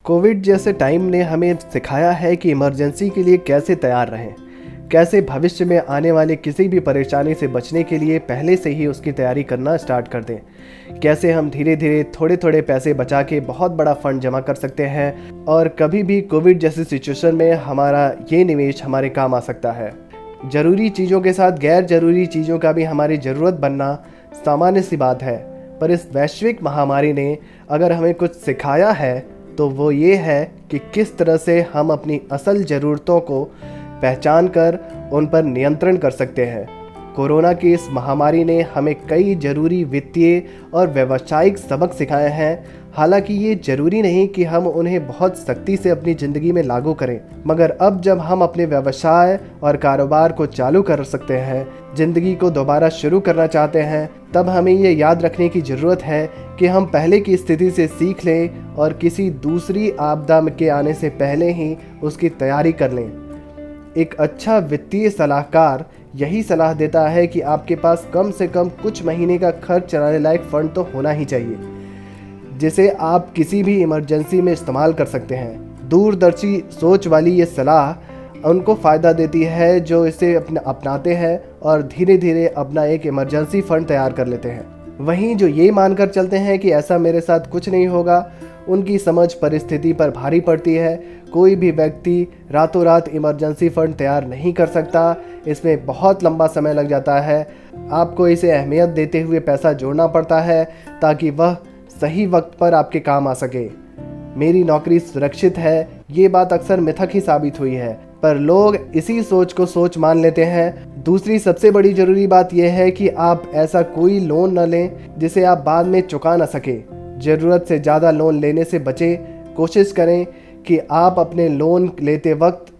Covid जैसे time ने हमें सिखाया है कि इमरजेंसी के लिए कैसे तैयार रहें, कैसे भविष्य में आने वाले किसी भी परेशानी से बचने के लिए पहले से ही उसकी तैयारी करना स्टार्ट कर दें, कैसे हम धीरे धीरे थोड़े थोड़े पैसे बचा के बहुत बड़ा फंड जमा कर सकते हैं और कभी भी कोविड जैसी सिचुएशन में हमारा ये निवेश हमारे काम आ सकता है। ज़रूरी चीज़ों के साथ गैर ज़रूरी चीज़ों का भी हमारी ज़रूरत बनना सामान्य सी बात है, पर इस वैश्विक महामारी ने अगर हमें कुछ सिखाया है तो वो ये है कि किस तरह से हम अपनी असल ज़रूरतों को पहचान कर उन पर नियंत्रण कर सकते हैं। कोरोना की इस महामारी ने हमें कई ज़रूरी वित्तीय और व्यावसायिक सबक सिखाए हैं। हालांकि ये ज़रूरी नहीं कि हम उन्हें बहुत सख्ती से अपनी ज़िंदगी में लागू करें, मगर अब जब हम अपने व्यवसाय और कारोबार को चालू कर सकते हैं, ज़िंदगी को दोबारा शुरू करना चाहते हैं, तब हमें ये याद रखने की ज़रूरत है कि हम पहले की स्थिति से सीख लें और किसी दूसरी आपदा के आने से पहले ही उसकी तैयारी कर लें। एक अच्छा वित्तीय सलाहकार यही सलाह देता है कि आपके पास कम से कम कुछ महीने का खर्च चलाने लायक फंड तो होना ही चाहिए, जिसे आप किसी भी इमरजेंसी में इस्तेमाल कर सकते हैं। दूरदर्शी सोच वाली ये सलाह उनको फ़ायदा देती है जो इसे अपनाते हैं और धीरे धीरे अपना एक इमरजेंसी फ़ंड तैयार कर लेते हैं। वहीं जो ये मानकर चलते हैं कि ऐसा मेरे साथ कुछ नहीं होगा, उनकी समझ परिस्थिति पर भारी पड़ती है। कोई भी व्यक्ति रातों रात इमरजेंसी फ़ंड तैयार नहीं कर सकता, इसमें बहुत लंबा समय लग जाता है। आपको इसे अहमियत देते हुए पैसा जोड़ना पड़ता है ताकि वह सही वक्त पर आपके काम आ सके। मेरी नौकरी सुरक्षित है, ये बात अक्सर मिथक ही साबित हुई है, पर लोग इसी सोच को सोच मान लेते हैं। दूसरी सबसे बड़ी ज़रूरी बात यह है कि आप ऐसा कोई लोन न लें जिसे आप बाद में चुका न सके। ज़रूरत से ज़्यादा लोन लेने से बचें। कोशिश करें कि आप अपने लोन लेते वक्त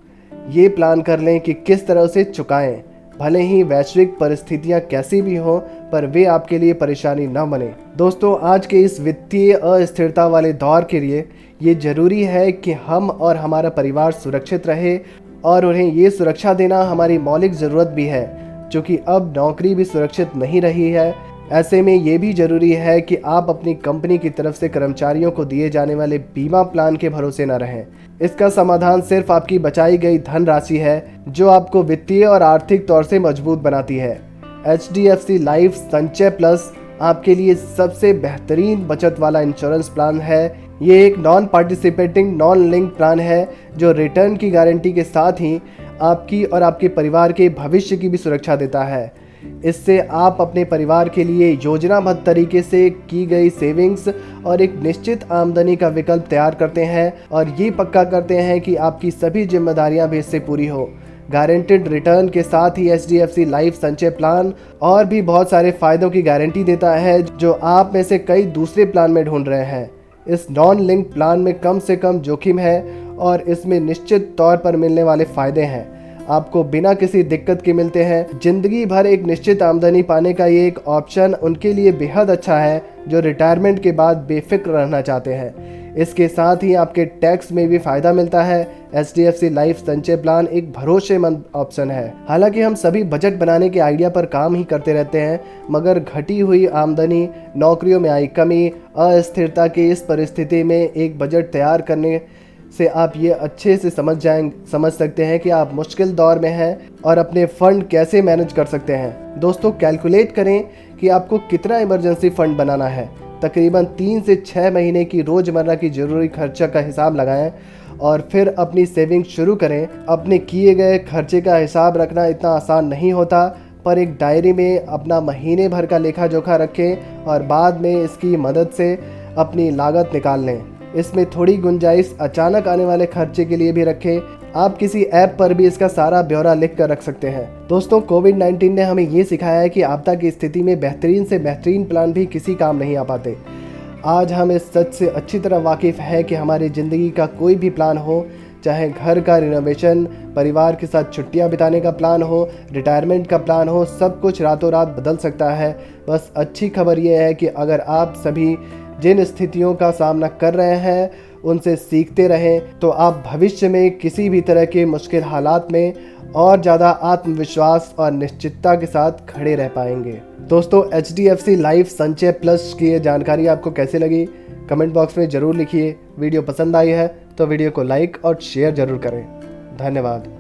ये प्लान कर लें कि किस तरह से चुकाएं। भले ही वैश्विक परिस्थितियां कैसी भी हों, पर वे आपके लिए परेशानी न बने। दोस्तों, आज के इस वित्तीय अस्थिरता वाले दौर के लिए ये ज़रूरी है कि हम और हमारा परिवार सुरक्षित रहे और उन्हें ये सुरक्षा देना हमारी मौलिक ज़रूरत भी है, क्योंकि अब नौकरी भी सुरक्षित नहीं रही है। ऐसे में ये भी ज़रूरी है कि आप अपनी कंपनी की तरफ से कर्मचारियों को दिए जाने वाले बीमा प्लान के भरोसे न रहें। इसका समाधान सिर्फ आपकी बचाई गई धनराशि है, जो आपको वित्तीय और आर्थिक तौर से मजबूत बनाती है। HDFC लाइफ संचय प्लस आपके लिए सबसे बेहतरीन बचत वाला इंश्योरेंस प्लान है। ये एक non participating non link plan है जो रिटर्न की गारंटी के साथ ही आपकी और आपके परिवार के भविष्य की भी सुरक्षा देता है। इससे आप अपने परिवार के लिए योजनाबद्ध तरीके से की गई सेविंग्स और एक निश्चित आमदनी का विकल्प तैयार करते हैं और ये पक्का करते हैं कि आपकी सभी जिम्मेदारियां भी इससे पूरी हो। गारंटेड रिटर्न के साथ ही HDFC लाइफ संचय प्लान और भी बहुत सारे फ़ायदों की गारंटी देता है जो आप में से कई दूसरे प्लान में ढूंढ रहे हैं। इस नॉन लिंक प्लान में कम से कम जोखिम है और इसमें निश्चित तौर पर मिलने वाले फ़ायदे हैं आपको बिना किसी दिक्कत के मिलते हैं। ज़िंदगी भर एक निश्चित आमदनी पाने का ये एक ऑप्शन उनके लिए बेहद अच्छा है जो रिटायरमेंट के बाद बेफिक्र रहना चाहते हैं। इसके साथ ही आपके टैक्स में भी फ़ायदा मिलता है। HDFC लाइफ संचय प्लान एक भरोसेमंद ऑप्शन है। हालांकि हम सभी बजट बनाने के आइडिया पर काम ही करते रहते हैं, मगर घटी हुई आमदनी, नौकरियों में आई कमी, अस्थिरता की इस परिस्थिति में एक बजट तैयार करने से आप ये अच्छे से समझ सकते हैं कि आप मुश्किल दौर में हैं और अपने फ़ंड कैसे मैनेज कर सकते हैं। दोस्तों, कैलकुलेट करें कि आपको कितना इमरजेंसी फ़ंड बनाना है। तकरीबन 3 से 6 महीने की रोज़मर्रा की ज़रूरी खर्चा का हिसाब लगाएं और फिर अपनी सेविंग शुरू करें। अपने किए गए खर्चे का हिसाब रखना इतना आसान नहीं होता, पर एक डायरी में अपना महीने भर का लेखा जोखा रखें और बाद में इसकी मदद से अपनी लागत निकाल लें। इसमें थोड़ी गुंजाइश अचानक आने वाले खर्चे के लिए भी रखें। आप किसी ऐप पर भी इसका सारा ब्यौरा लिख कर रख सकते हैं। दोस्तों, कोविड-19 ने हमें ये सिखाया है कि आपदा की स्थिति में बेहतरीन से बेहतरीन प्लान भी किसी काम नहीं आ पाते। आज हम इस सच से अच्छी तरह वाकिफ़ है कि हमारी ज़िंदगी का कोई भी प्लान हो, चाहे घर का रिनोवेशन, परिवार के साथ छुट्टियां बिताने का प्लान हो, रिटायरमेंट का प्लान हो, सब कुछ रातों रात बदल सकता है। बस अच्छी खबर यह है कि अगर आप सभी जिन स्थितियों का सामना कर रहे हैं उनसे सीखते रहें तो आप भविष्य में किसी भी तरह के मुश्किल हालात में और ज़्यादा आत्मविश्वास और निश्चितता के साथ खड़े रह पाएंगे। दोस्तों, HDFC लाइफ संचय प्लस की ये जानकारी आपको कैसे लगी कमेंट बॉक्स में ज़रूर लिखिए। वीडियो पसंद आई है तो वीडियो को लाइक और शेयर ज़रूर करें। धन्यवाद।